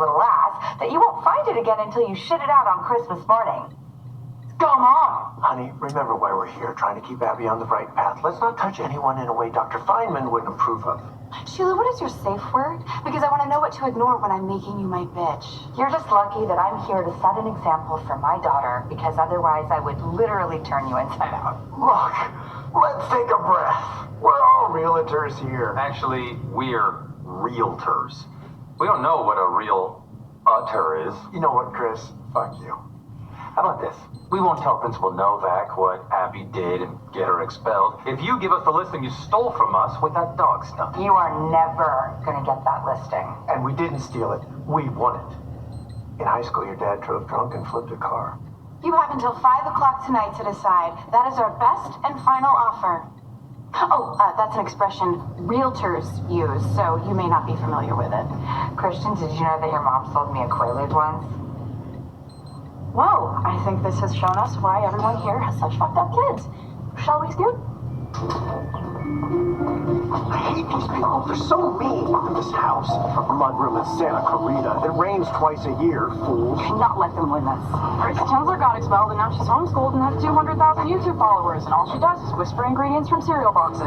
little ass that you won't find it again until you shit it out on Christmas morning. Come on! Honey, remember why we're here, trying to keep Abby on the right path. Let's not touch anyone in a way Dr. Feynman wouldn't approve of. Sheila, what is your safe word? Because I want to know what to ignore when I'm making you my bitch. You're just lucky that I'm here to set an example for my daughter, because otherwise I would literally turn you inside out. Look, let's take a breath. We're all realtors here. Actually, we're realtors. We don't know what a real-utter is. You know what, Chris? Fuck you. How about this? We won't tell Principal Novak what Abby did and get her expelled if you give us the listing you stole from us with that dog stuff. You are never gonna get that listing. And we didn't steal it. We won it. In high school, your dad drove drunk and flipped a car. You have until 5 o'clock tonight to decide. That is our best and final offer. Oh, that's an expression realtors use, so you may not be familiar with it. Christian, did you know that your mom sold me a Quaalude once? Whoa, I think this has shown us why everyone here has such fucked up kids. Shall we scoot? I hate these people. They're so mean. Look at this house. A mudroom in Santa Clarita. It rains twice a year, fools. Not let them win this. Grace Chancellor got expelled, and now she's homeschooled and has 200,000 YouTube followers, and all she does is whisper ingredients from cereal boxes.